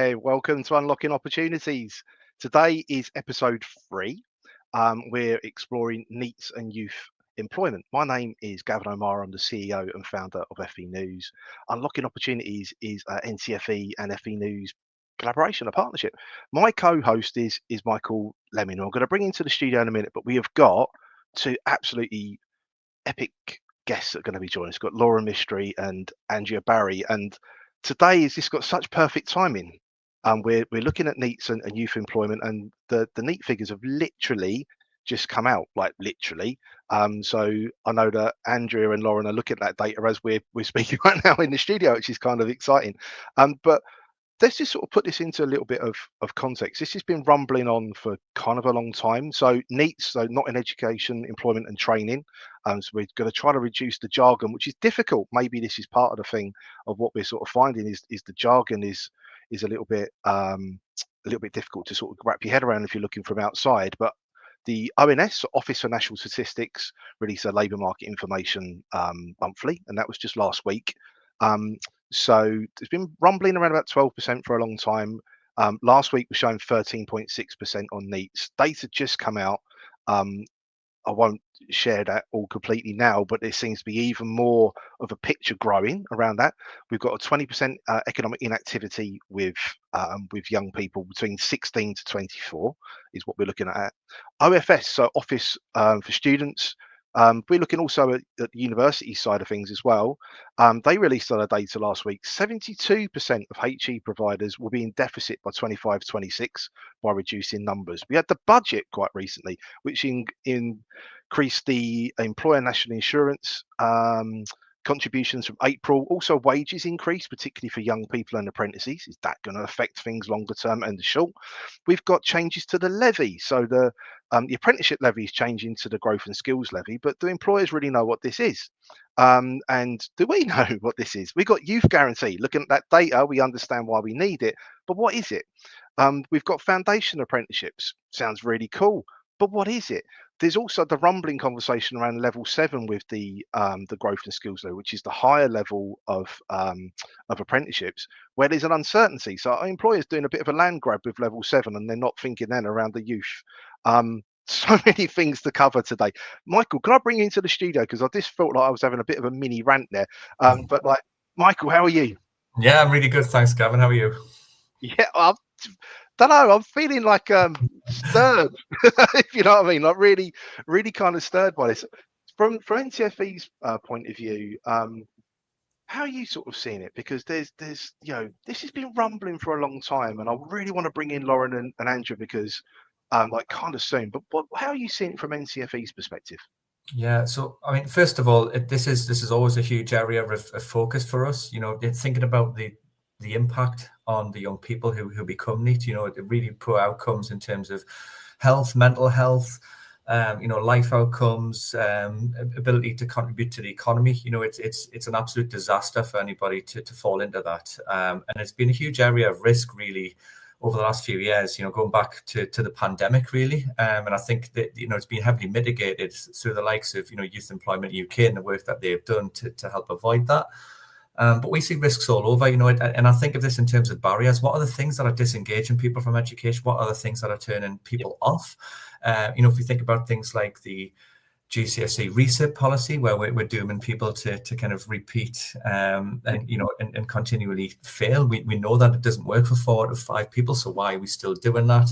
there. Welcome to Unlocking Opportunities. Today is episode 3. We're exploring NEETs and youth employment. My name is Gavin O'Mara. I'm the CEO and founder of FE News. Unlocking Opportunities is NCFE and FE News collaboration, a partnership. My co-host is Michael Lemming, who I'm going to bring into the studio in a minute, but we have got two absolutely epic guests that are going to be joining us. We've got Laura Mystery and Andrea Barry, and today has just got such perfect timing. We're looking at NEETs and youth employment, and the NEET figures have literally just come out, like literally. So I know that Andrea and Lauren are looking at that data as we're speaking right now in the studio, which is kind of exciting. But let's just sort of put this into a little bit of context. This has been rumbling on for kind of a long time. So NEETs, so not in education, employment and training. So we're going to try to reduce the jargon, which is difficult. Maybe this is part of the thing of what we're sort of finding is the jargon is a little bit difficult to sort of wrap your head around if you're looking from outside. But the ONS, Office for National Statistics, released a labour market information monthly, and that was just last week. So it's been rumbling around about 12% for a long time. Last week was showing 13.6% on NEETs. Data just come out. I won't share that all completely now, but there seems to be even more of a picture growing around that. We've got a 20% economic inactivity with young people between 16 to 24 is what we're looking at. OFS, so Office for Students. We're looking also at the university side of things as well. They released other data last week. 72% of HE providers will be in deficit by 25-26 by reducing numbers. We had the budget quite recently, which increased the employer national insurance contributions from April. Also, wages increased, particularly for young people and apprentices. Is that going to affect things longer term and the short? We've got changes to the levy. So the apprenticeship levy is changing to the growth and skills levy, but do employers really know what this is? And do we know what this is? We've got youth guarantee. Looking at that data, we understand why we need it, but what is it? We've got foundation apprenticeships. Sounds really cool, but what is it? There's also the rumbling conversation around level 7 with the growth and skills level, which is the higher level of apprenticeships, where there's an uncertainty. So our employers doing a bit of a land grab with level 7, and they're not thinking then around the youth. So many things to cover today. Michael, can I bring you into the studio? Because I just felt like I was having a bit of a mini rant there. But like, Michael, how are you? Yeah, I'm really good. Thanks, Gavin. How are you? Yeah, I don't know. I'm feeling like stirred, if you know what I mean. Like really, really kind of stirred by this. From NCFE's point of view, how are you sort of seeing it? Because there's this has been rumbling for a long time, and I really want to bring in Lauren and Andrew because like kind of soon. But how are you seeing it from NCFE's perspective? Yeah, so I mean, first of all, this is always a huge area of focus for us. Thinking about the impact on the young people who become NEET. Really poor outcomes in terms of health, mental health. Life outcomes, ability to contribute to the economy. It's an absolute disaster for anybody to fall into that. And it's been a huge area of risk, really, over the last few years, going back to the pandemic, really. And I think that, it's been heavily mitigated through the likes of, Youth Employment UK and the work that they've done to help avoid that. But we see risks all over, and I think of this in terms of barriers. What are the things that are disengaging people from education? What are the things that are turning people off? If we think about things like the GCSE resit policy, where we're dooming people to kind of repeat and continually fail. We know that it doesn't work for 4 out of 5 people, so why are we still doing that?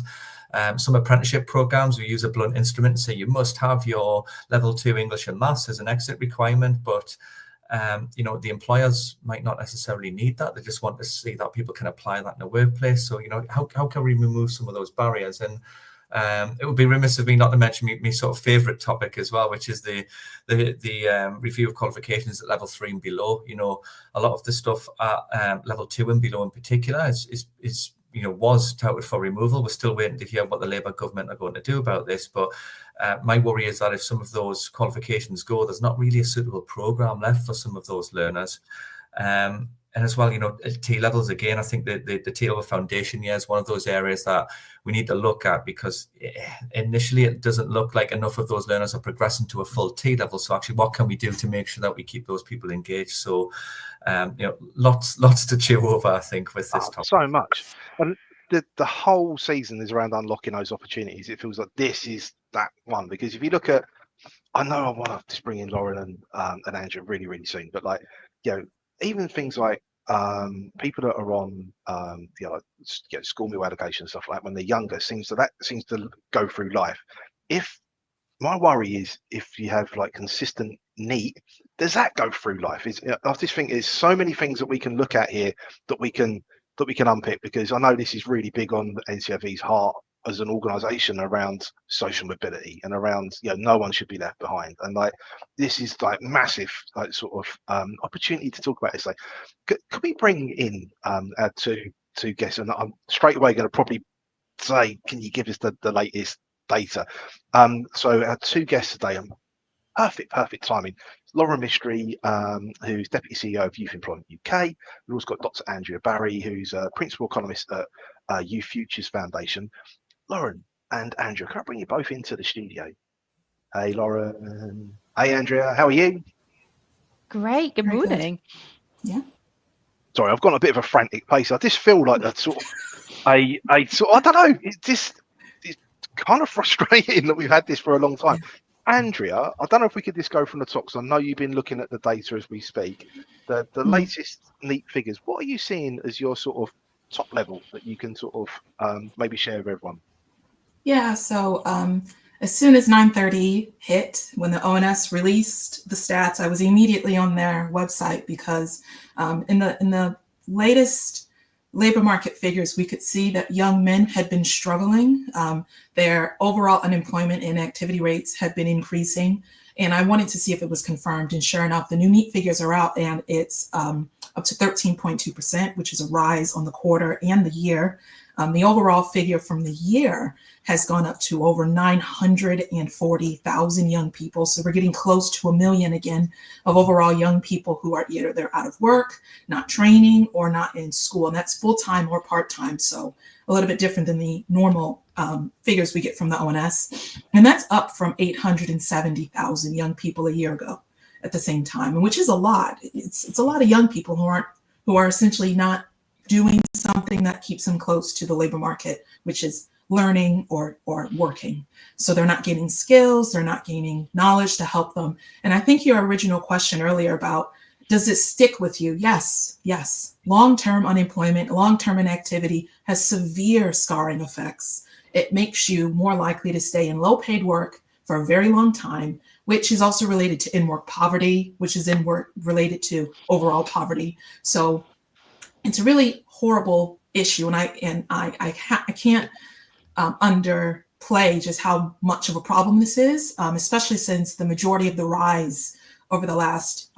Some apprenticeship programs, we use a blunt instrument and say you must have your level 2 English and maths as an exit requirement, but the employers might not necessarily need that. They just want to see that people can apply that in the workplace. So, how can we remove some of those barriers? And it would be remiss of me not to mention my sort of favourite topic as well, which is the review of qualifications at level 3 and below. A lot of the stuff at level 2 and below in particular is was touted for removal. We're still waiting to hear what the Labour government are going to do about this. But my worry is that if some of those qualifications go, there's not really a suitable programme left for some of those learners. as well, T levels again. I think the T level foundation year is one of those areas that we need to look at, because initially it doesn't look like enough of those learners are progressing to a full T level. So actually, what can we do to make sure that we keep those people engaged? So, lots to chew over, I think, with this topic. So much, and the whole season is around unlocking those opportunities. It feels like this is that one, because if you look at, I know I want to just bring in Lauren and Andrew really, really soon, but like, even things like people that are on school meal allocation and stuff, like when they're younger, seems to go through life. If my worry is, if you have like consistent NEET, does that go through life? I just think there's so many things that we can look at here that we can unpick, because I know this is really big on NCFE's heart as an organisation around social mobility and around no one should be left behind, and like this is like massive like sort of opportunity to talk about this. Like, could we bring in our two guests, and I'm straight away going to probably say, can you give us the latest data? So our two guests today, perfect timing. Lauren Mystery, who's Deputy CEO of Youth Employment UK. We've also got Dr. Andrea Barry, who's a Principal Economist at Youth Futures Foundation. Lauren and Andrea, can I bring you both into the studio? Hey, Lauren. Hey, Andrea. How are you? Great. Good morning. Yeah. Sorry, I've gone a bit of a frantic pace. I just feel like that's sort of I don't know. It's kind of frustrating that we've had this for a long time. Andrea, I don't know if we could just go from the top, because I know you've been looking at the data as we speak. The latest NEET figures. What are you seeing as your sort of top level that you can sort of maybe share with everyone? Yeah, so as soon as 9:30 hit, when the ONS released the stats, I was immediately on their website, because in the latest labor market figures, we could see that young men had been struggling. Their overall unemployment and activity rates had been increasing, and I wanted to see if it was confirmed. And sure enough, the new NEET figures are out, and it's up to 13.2%, which is a rise on the quarter and the year. The overall figure from the year has gone up to over 940,000 young people. So we're getting close to 1 million again of overall young people who are either they're out of work, not training, or not in school. And that's full-time or part-time. So a little bit different than the normal figures we get from the ONS. And that's up from 870,000 young people a year ago at the same time, and which is a lot. It's a lot of young people who are essentially not doing something that keeps them close to the labor market, which is learning or working. So they're not gaining skills, they're not gaining knowledge to help them. And I think your original question earlier about, does it stick with you? Yes. Long-term unemployment, long-term inactivity has severe scarring effects. It makes you more likely to stay in low-paid work for a very long time, which is also related to in-work poverty, which is related to overall poverty. So it's a really horrible issue, and I can't underplay just how much of a problem this is, especially since the majority of the rise over the last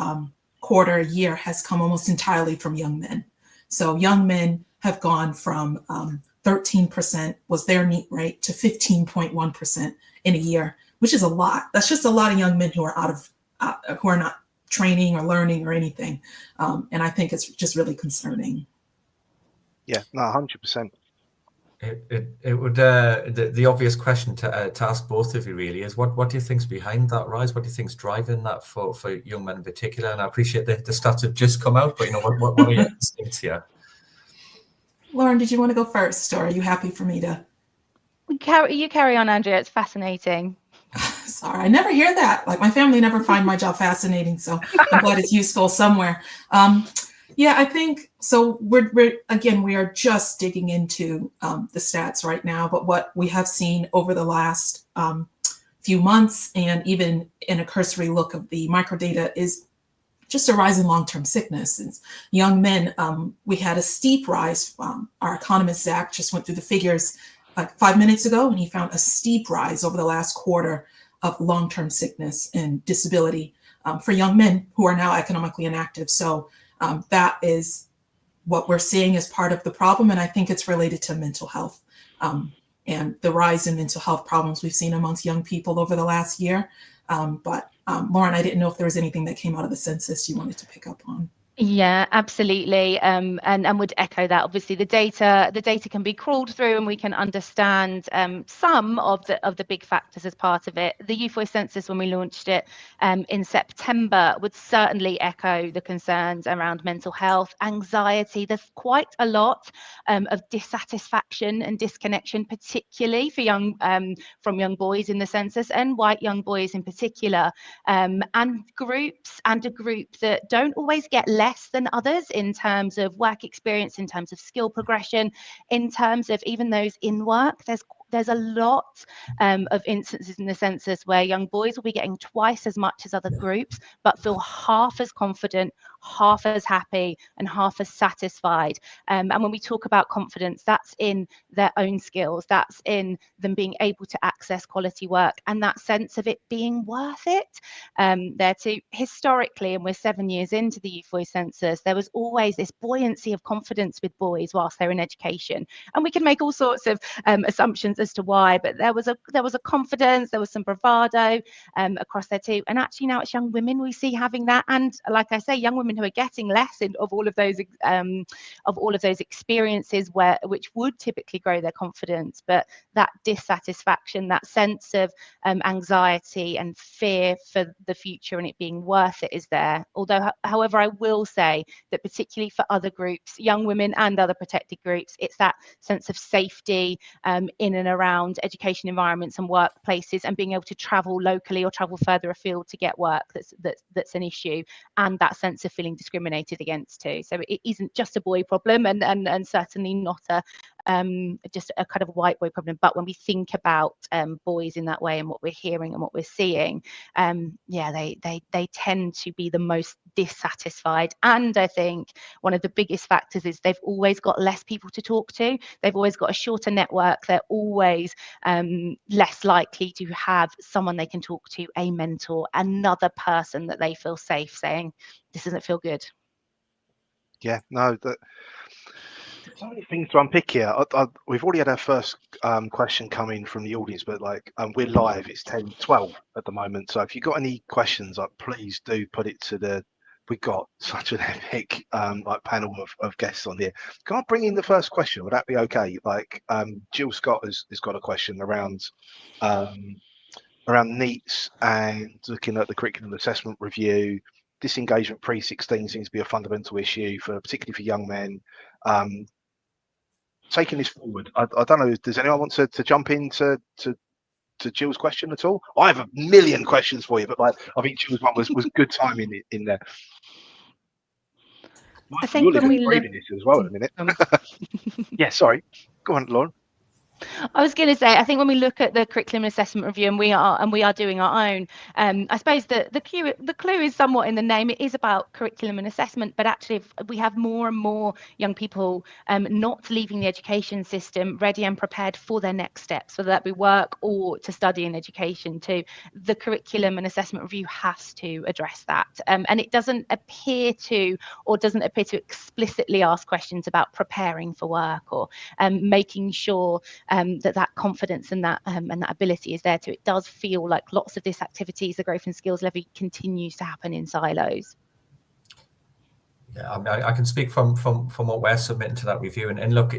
quarter, year has come almost entirely from young men. So young men have gone from 13% was their NEET rate to 15.1% in a year, which is a lot. That's just a lot of young men who are who are not training or learning or anything. And I think it's just really concerning. Yeah, no, 100%. It would the obvious question to ask both of you really is, what do you think's behind that rise? What do you think's driving that for young men in particular? And I appreciate the stats have just come out, but what are your instincts here? Lauren, did you want to go first, or are you happy for me to? You carry on, Andrea. It's fascinating. Sorry, I never hear that. Like, my family never find my job fascinating, so I'm glad it's useful somewhere. Yeah, I think so. We are just digging into the stats right now, but what we have seen over the last few months, and even in a cursory look of the microdata, is just a rise in long-term sickness. And young men, we had a steep rise. Our economist, Zach, just went through the figures like 5 minutes ago, and he found a steep rise over the last quarter of long-term sickness and disability for young men who are now economically inactive. So that is what we're seeing as part of the problem, and I think it's related to mental health and the rise in mental health problems we've seen amongst young people over the last year. But Lauren, I didn't know if there was anything that came out of the census you wanted to pick up on. Yeah, absolutely, and would echo that. Obviously, the data can be crawled through, and we can understand some of the big factors as part of it. The Youth Voice Census, when we launched it in September, would certainly echo the concerns around mental health, anxiety. There's quite a lot of dissatisfaction and disconnection, particularly for from young boys in the census, and white young boys in particular, and a group that don't always get less than others in terms of work experience, in terms of skill progression, in terms of even those in work. There's a lot of instances in the census where young boys will be getting twice as much as other groups, but feel half as confident, half as happy, and half as satisfied. And when we talk about confidence, that's in their own skills, that's in them being able to access quality work, and that sense of it being worth it. There too, historically, and we're 7 years into the Youth Voice Census, there was always this buoyancy of confidence with boys whilst they're in education, and we can make all sorts of assumptions as to why, but there was a confidence, there was some bravado across there too. And actually now it's young women we see having that, and like I say, young women who are getting less of all of those experiences which would typically grow their confidence, but that dissatisfaction, that sense of anxiety and fear for the future and it being worth it is there. Although, however, I will say that particularly for other groups, young women and other protected groups, it's that sense of safety in and around education environments and workplaces, and being able to travel locally or travel further afield to get work that's an issue, and that sense of feeling discriminated against too. So it isn't just a boy problem, and certainly not just a kind of white boy problem. But when we think about boys in that way and what we're hearing and what we're seeing, they tend to be the most dissatisfied. And I think one of the biggest factors is they've always got less people to talk to. They've always got a shorter network. They're always less likely to have someone they can talk to, a mentor, another person that they feel safe saying, this doesn't feel good. Yeah, no, so many things to unpick here. We've already had our first question come in from the audience, but we're live. It's 10:12 at the moment. So if you've got any questions, please do put it to we've got such an epic panel of guests on here. Can I bring in the first question? Would that be okay? Jill Scott has got a question around NEETs and looking at the curriculum assessment review. Disengagement pre-16 seems to be a fundamental issue particularly for young men. Taking this forward, I don't know, does anyone want to jump into Jill's question at all? I have a million questions for you, but I think Jill's one was good timing in there. I think when we look this as well in a minute. Yeah, sorry. Go on, Lauren. I was going to say, I think when we look at the curriculum assessment review, and we are doing our own, I suppose the clue is somewhat in the name. It is about curriculum and assessment, but actually we have more and more young people not leaving the education system ready and prepared for their next steps, whether that be work or to study in education too. The curriculum and assessment review has to address that, and it doesn't appear to explicitly ask questions about preparing for work or making sure that confidence and that ability is there too. It does feel like lots of this activities, the growth and skills levy, continues to happen in silos. Yeah, I mean, I can speak from what we're submitting to that review, and look,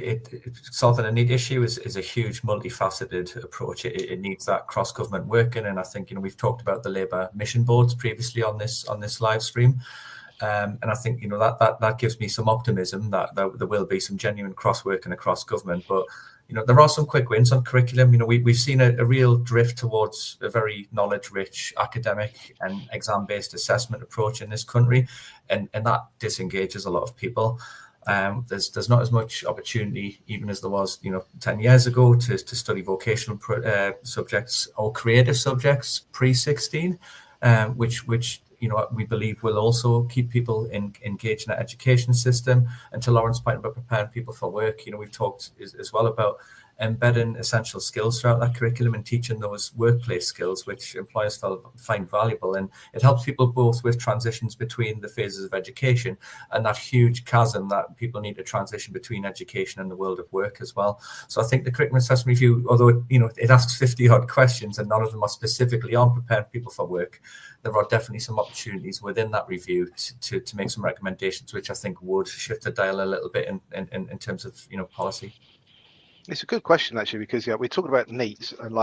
solving a need issue is a huge multifaceted approach. It needs that cross-government working, and I think we've talked about the Labour mission boards previously on this live stream. And I think that gives me some optimism that there will be some genuine cross-working across government. But there are some quick wins on curriculum. We've seen a real drift towards a very knowledge-rich academic and exam-based assessment approach in this country, and that disengages a lot of people. There's not as much opportunity, even as there was 10 years ago, to study vocational subjects or creative subjects pre-16, which we believe will also keep people engaged in that education system. And to Lauren's point about preparing people for work, we've talked as well about embedding essential skills throughout that curriculum and teaching those workplace skills which employers find valuable. And it helps people both with transitions between the phases of education and that huge chasm that people need to transition between education and the world of work as well. So I think the curriculum assessment review, although it asks 50 odd questions and none of them are specifically on preparing people for work, there are definitely some opportunities within that review to make some recommendations, which I think would shift the dial a little bit in terms of policy. It's a good question actually, because we're talking about NEETs and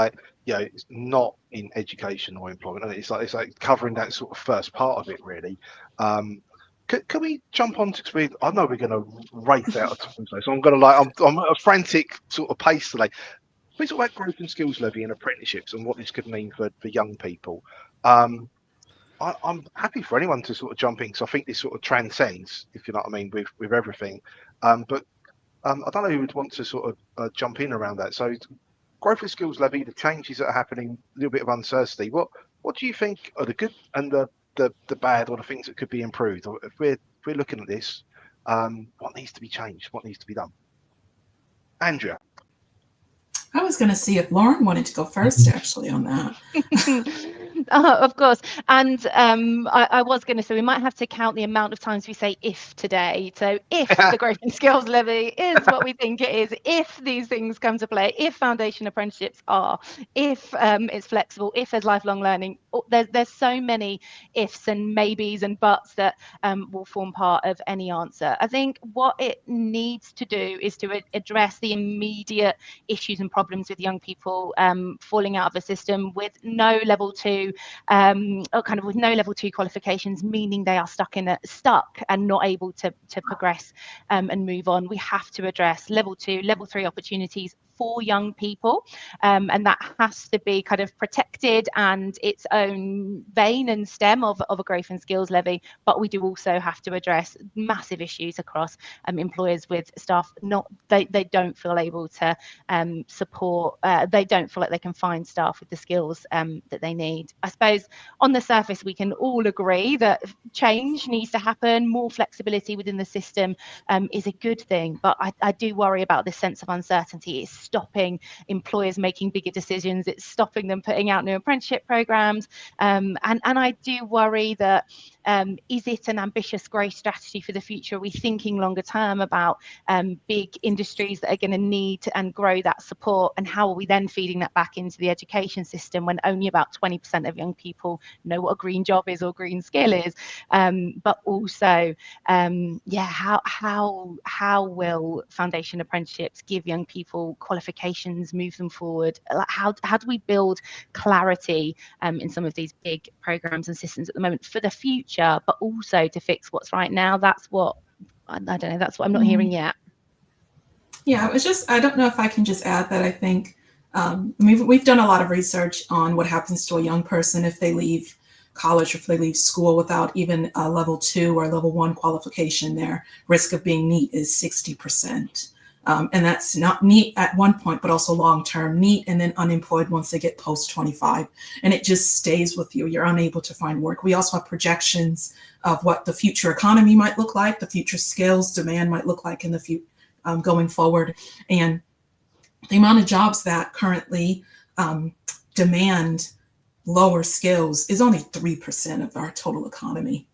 it's not in education or employment, and it's like covering that sort of first part of it really. Can we jump on to, because I know we're going to race out of time, so I'm going to I'm at a frantic sort of pace today. We talk about growth and skills levy and apprenticeships and what this could mean for young people. I'm happy for anyone to sort of jump in, because I think this sort of transcends, if you know what I mean, with everything. But I don't know who would want to sort of jump in around that. So growth and skills levy, the changes that are happening, a little bit of uncertainty. What do you think are the good and the bad, or the things that could be improved? Or if we're looking at this, what needs to be changed? What needs to be done? Andrea. I was going to see if Lauren wanted to go first, actually, on that. Of course. And I was going to say we might have to count the amount of times we say if today. So if the growth and skills levy is what we think it is, if these things come to play, if foundation apprenticeships are, if it's flexible, if there's lifelong learning, there's so many ifs and maybes and buts that will form part of any answer. I think what it needs to do is to address the immediate issues and problems with young people falling out of the system with no level 2 with no level 2 qualifications, meaning they are stuck and not able to progress and move on. We have to address level 2, level 3 opportunities for young people, and that has to be kind of protected and its own vein and stem of a growth and skills levy. But we do also have to address massive issues across employers with staff they don't feel able to support, they don't feel like they can find staff with the skills that they need. I suppose on the surface we can all agree that change needs to happen, more flexibility within the system is a good thing, but I do worry about this sense of uncertainty. It's stopping employers making bigger decisions, it's stopping them putting out new apprenticeship programs, and I do worry that is it an ambitious growth strategy for the future? Are we thinking longer term about big industries that are going to need and grow that support, and how are we then feeding that back into the education system when only about 20% of young people know what a green job is or green skill is? But also how will foundation apprenticeships give young people qualifications, move them forward? How do we build clarity in some of these big programs and systems at the moment for the future, but also to fix what's right now? That's what I don't know, that's what I'm not hearing yet. Yeah, I don't know if I can just add that I think we've done a lot of research on what happens to a young person if they leave college or if they leave school without even a level 2 or level 1 qualification. Their risk of being NEET is 60%. And that's not NEET at one point, but also long-term NEET, and then unemployed once they get post 25. And it just stays with you. You're unable to find work. We also have projections of what the future economy might look like, the future skills demand might look like in the future going forward. And the amount of jobs that currently demand lower skills is only 3% of our total economy.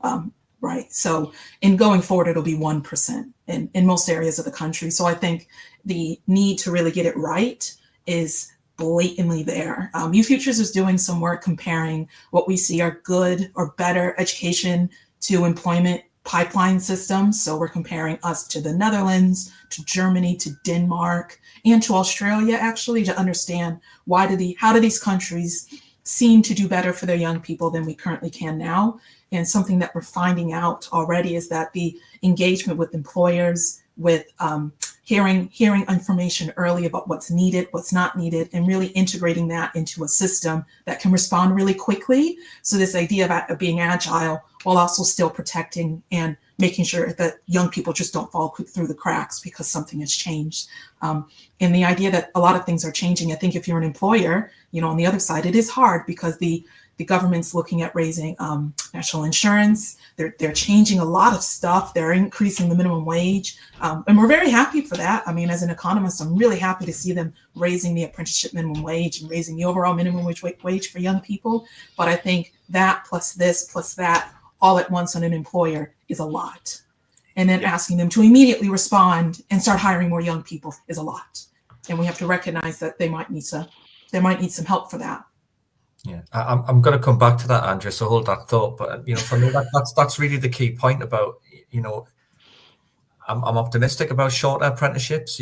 Right. So in going forward, it'll be 1% in most areas of the country. So I think the need to really get it right is blatantly there. U Futures is doing some work comparing what we see are good or better education to employment pipeline systems. So we're comparing us to the Netherlands, to Germany, to Denmark, and to Australia, actually, to understand how do these countries seem to do better for their young people than we currently can now. And something that we're finding out already is that the engagement with employers, with hearing information early about what's needed, what's not needed, and really integrating that into a system that can respond really quickly. So this idea of being agile while also still protecting and making sure that young people just don't fall through the cracks because something has changed. And the idea that a lot of things are changing. I think if you're an employer, on the other side, it is hard because the The government's looking at raising national insurance. They're changing a lot of stuff. They're increasing the minimum wage. And we're very happy for that. I mean, as an economist, I'm really happy to see them raising the apprenticeship minimum wage and raising the overall minimum wage for young people. But I think that plus this plus that all at once on an employer is a lot. And then asking them to immediately respond and start hiring more young people is a lot. And we have to recognize that they might need some help for that. Yeah, I'm going to come back to that, Andrea. So hold that thought. But for me, that's really the key point about I'm optimistic about shorter apprenticeships.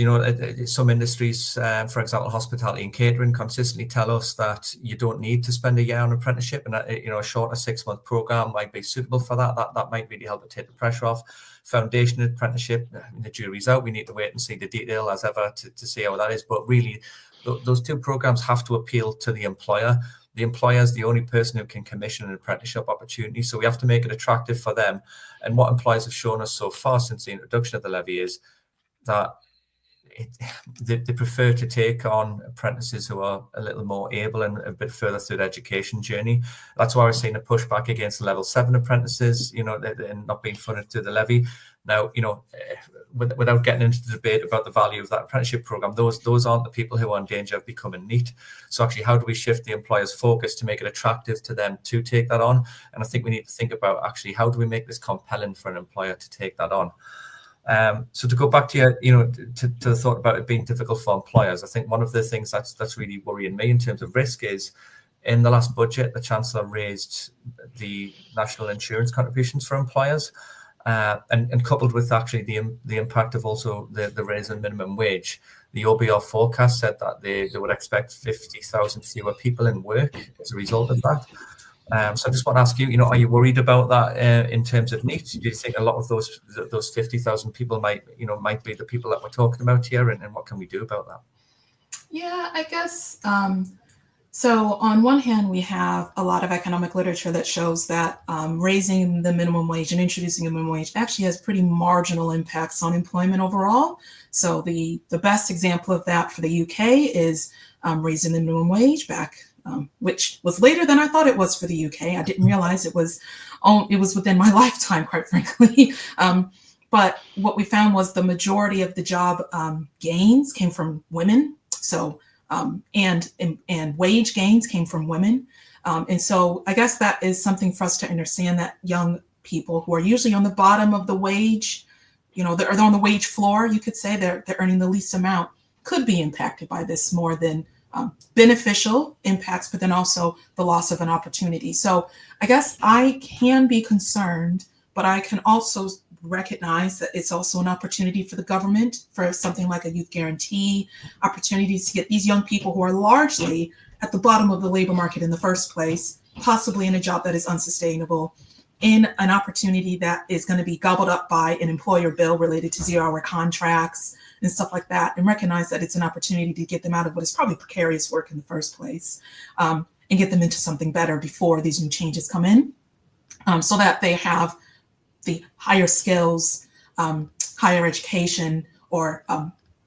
Some industries, for example, hospitality and catering, consistently tell us that you don't need to spend a year on apprenticeship, and that, a shorter 6-month program might be suitable for that. That might really help to take the pressure off. Foundation apprenticeship, the jury's out. We need to wait and see the detail as ever to see how that is. But really, those two programs have to appeal to the employer. The employer is the only person who can commission an apprenticeship opportunity, so we have to make it attractive for them. And what employers have shown us so far since the introduction of the levy is that they prefer to take on apprentices who are a little more able and a bit further through the education journey. That's why we're seeing a pushback against level 7 apprentices, and not being funded through the levy. Now, without getting into the debate about the value of that apprenticeship program, those aren't the people who are in danger of becoming NEET. So actually, how do we shift the employer's focus to make it attractive to them to take that on? And I think we need to think about actually, how do we make this compelling for an employer to take that on? So to go back to to the thought about it being difficult for employers, I think one of the things that's really worrying me in terms of risk is, in the last budget, the Chancellor raised the national insurance contributions for employers, and coupled with actually the impact of also the raise in minimum wage. The OBR forecast said that they would expect 50,000 fewer people in work as a result of that. So I just want to ask you, are you worried about that in terms of NEETs? Do you think a lot of those 50,000 people might be the people that we're talking about here, and what can we do about that? Yeah, I guess. So on one hand, we have a lot of economic literature that shows that raising the minimum wage and introducing a minimum wage actually has pretty marginal impacts on employment overall. So the best example of that for the UK is raising the minimum wage back, which was later than I thought it was for the UK. I didn't realize it was within my lifetime, quite frankly. But what we found was the majority of the job gains came from women. So and wage gains came from women. And so I guess that is something for us to understand, that young people who are usually on the bottom of the wage, they're on the wage floor, you could say, they're earning the least amount, could be impacted by this more than beneficial impacts, but then also the loss of an opportunity. So I guess I can be concerned, but I can also recognize that it's also an opportunity for the government for something like a youth guarantee, opportunities to get these young people who are largely at the bottom of the labor market in the first place, possibly in a job that is unsustainable, in an opportunity that is going to be gobbled up by an employer bill related to 0-hour contracts and stuff like that, and recognize that it's an opportunity to get them out of what is probably precarious work in the first place, and get them into something better before these new changes come in, so that they have the higher skills, higher education, or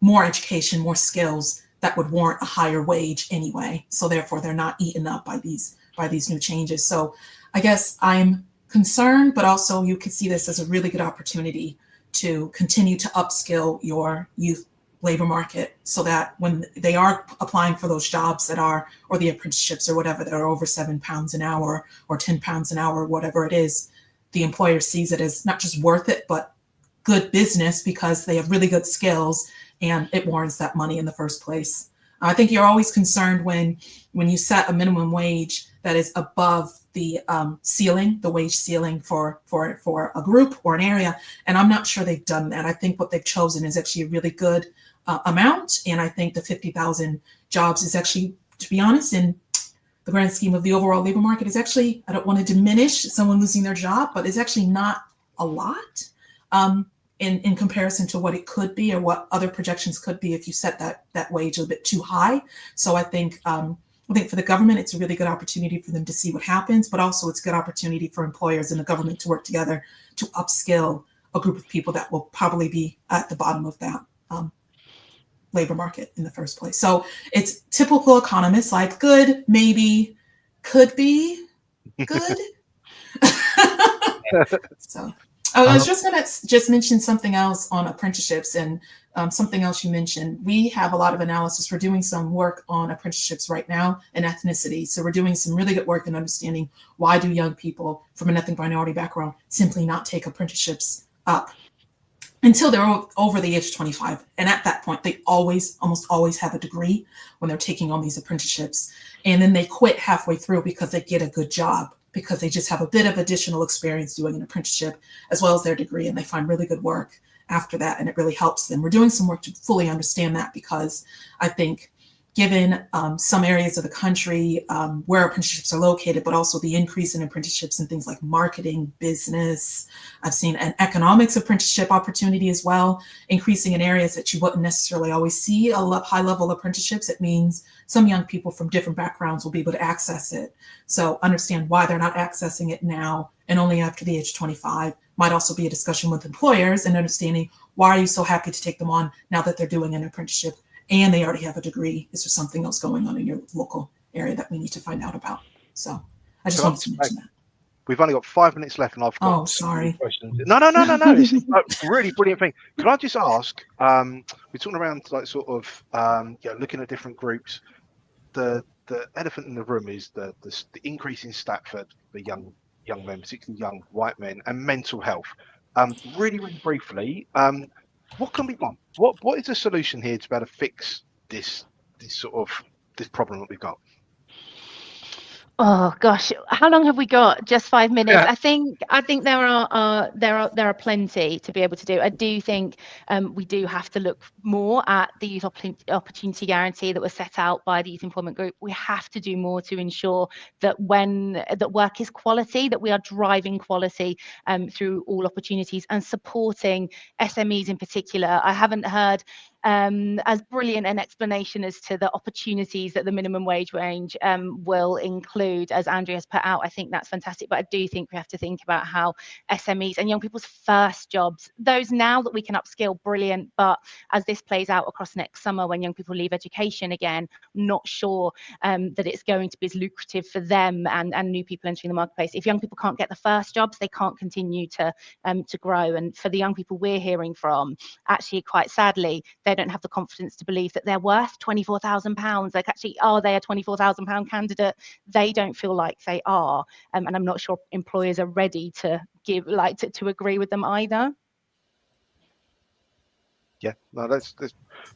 more education, more skills that would warrant a higher wage anyway. So therefore, they're not eaten up by these new changes. So I guess I'm concerned, but also you could see this as a really good opportunity to continue to upskill your youth labor market, so that when they are applying for those jobs or the apprenticeships or whatever, that are over £7 an hour or £10 an hour, whatever it is, the employer sees it as not just worth it, but good business, because they have really good skills and it warrants that money in the first place. I think you're always concerned when you set a minimum wage that is above the ceiling, the wage ceiling for a group or an area. And I'm not sure they've done that. I think what they've chosen is actually a really good amount. And I think the 50,000 jobs is actually, to be honest, in the grand scheme of the overall labor market, is actually, I don't want to diminish someone losing their job, but it's actually not a lot in comparison to what it could be, or what other projections could be if you set that wage a bit too high. So I think for the government, it's a really good opportunity for them to see what happens, but also it's a good opportunity for employers and the government to work together to upskill a group of people that will probably be at the bottom of that labor market in the first place. So it's typical economists, like good, maybe, could be, Good. So I was just going to mention something else on apprenticeships, and something else you mentioned. We have a lot of analysis. We're doing some work on apprenticeships right now and ethnicity. So we're doing some really good work in understanding why do young people from an ethnic minority background simply not take apprenticeships up until they're over the age of 25. And at that point, they almost always have a degree when they're taking on these apprenticeships. And then they quit halfway through because they get a good job, because they just have a bit of additional experience doing an apprenticeship as well as their degree, and they find really good work after that, and it really helps them. We're doing some work to fully understand that, because I think given some areas of the country where apprenticeships are located, but also the increase in apprenticeships in things like marketing, business, I've seen an economics apprenticeship opportunity as well, increasing in areas that you wouldn't necessarily always see high level apprenticeships. It means some young people from different backgrounds will be able to access it. So understand why they're not accessing it now and only after the age of 25 might also be a discussion with employers, and understanding why are you so happy to take them on now that they're doing an apprenticeship and they already have a degree. Is there something else going on in your local area that we need to find out about? So I just wanted to mention that. We've only got 5 minutes left, and I've got sorry. questions. No. It's a really brilliant thing. Could I just ask? We're talking around like sort of looking at different groups. The elephant in the room is the increase in Stafford for young men, particularly young white men, and mental health. Really briefly, what can be done? What is the solution here to be able to fix this problem that we've got? Oh gosh, how long have we got? Just 5 minutes. Yeah. I think there are plenty to be able to do. I do think we do have to look more at the youth opportunity guarantee that was set out by the Youth Employment Group. We have to do more to ensure that that work is quality, that we are driving quality through all opportunities and supporting SMEs in particular. I haven't heard as brilliant an explanation as to the opportunities that the minimum wage range will include, as Andrea has put out. I think that's fantastic, but I do think we have to think about how SMEs and young people's first jobs, those now that we can upskill, brilliant, but as this plays out across next summer when young people leave education again, I'm not sure that it's going to be as lucrative for them and new people entering the marketplace. If young people can't get the first jobs, they can't continue to grow. And for the young people we're hearing from, actually quite sadly, they don't have the confidence to believe that they're worth £24,000. Like, actually, are they a £24,000 candidate? They don't feel like they are, and I'm not sure employers are ready to give to agree with them either. Yeah, no, that's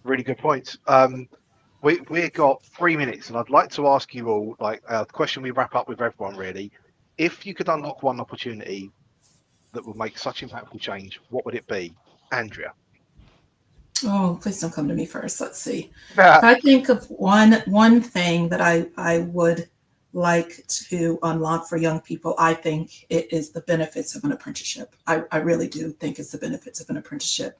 really good points. We've got 3 minutes, and I'd like to ask you all, like, a question we wrap up with everyone really. If you could unlock one opportunity that would make such impactful change, what would it be? Andrea? Oh, please don't come to me first. Let's see. If I think of one thing that I would like to unlock for young people, I think it is the benefits of an apprenticeship. I really do think it's the benefits of an apprenticeship.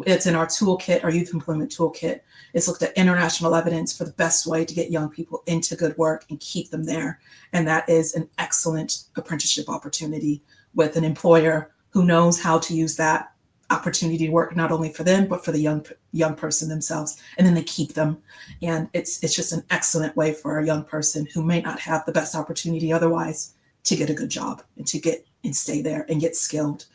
It's in our toolkit, our youth employment toolkit. It's looked at international evidence for the best way to get young people into good work and keep them there. And that is an excellent apprenticeship opportunity with an employer who knows how to use that opportunity to work not only for them, but for the young person themselves. And then they keep them. And it's just an excellent way for a young person who may not have the best opportunity otherwise to get a good job and to get and stay there and get skilled.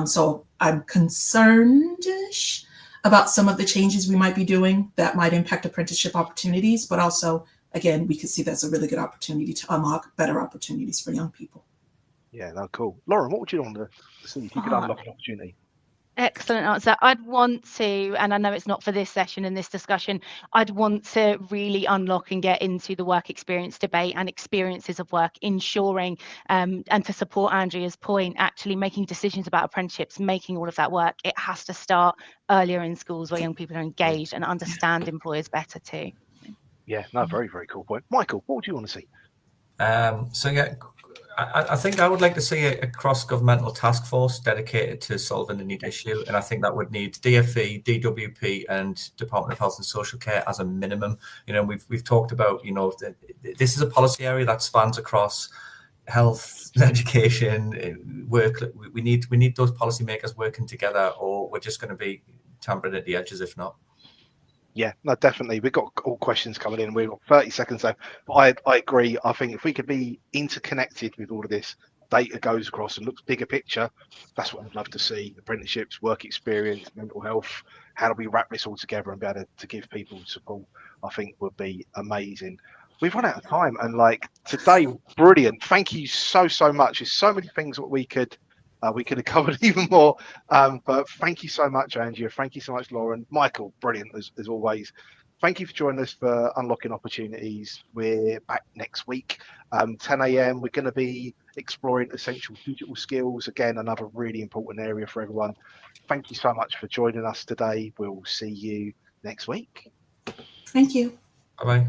So I'm concerned-ish about some of the changes we might be doing that might impact apprenticeship opportunities, but also, again, we could see that's a really good opportunity to unlock better opportunities for young people. Yeah, no, cool. Lauren, what would you want to see if you could unlock an opportunity? Excellent answer. I'd want to, and I know it's not for this session and this discussion, I'd want to really unlock and get into the work experience debate and experiences of work, ensuring and to support Andrea's point, actually making decisions about apprenticeships, making all of that work. It has to start earlier in schools where young people are engaged and understand employers better too. Yeah, no, very, very cool point. Michael, what would you want to see? I think I would like to see a cross-governmental task force dedicated to solving the NEET issue, and I think that would need DFE, DWP, and Department of Health and Social Care as a minimum. You know, we've talked about, you know, this is a policy area that spans across health, education, work. We need those policymakers working together, or we're just going to be tampering at the edges if not. Yeah, no, definitely. We've got all questions coming in. We've got 30 seconds left. But I agree. I think if we could be interconnected with all of this, data goes across and looks bigger picture, that's what I'd love to see. Apprenticeships, work experience, mental health. How do we wrap this all together and be able to give people support? I think would be amazing. We've run out of time, and like today, brilliant. Thank you so much. There's so many things that we could have covered even more. But thank you so much, Andrea. Thank you so much, Lauren. Michael, brilliant as always. Thank you for joining us for Unlocking Opportunities. We're back next week, 10 a.m. We're going to be exploring essential digital skills. Again, another really important area for everyone. Thank you so much for joining us today. We'll see you next week. Thank you. Bye-bye.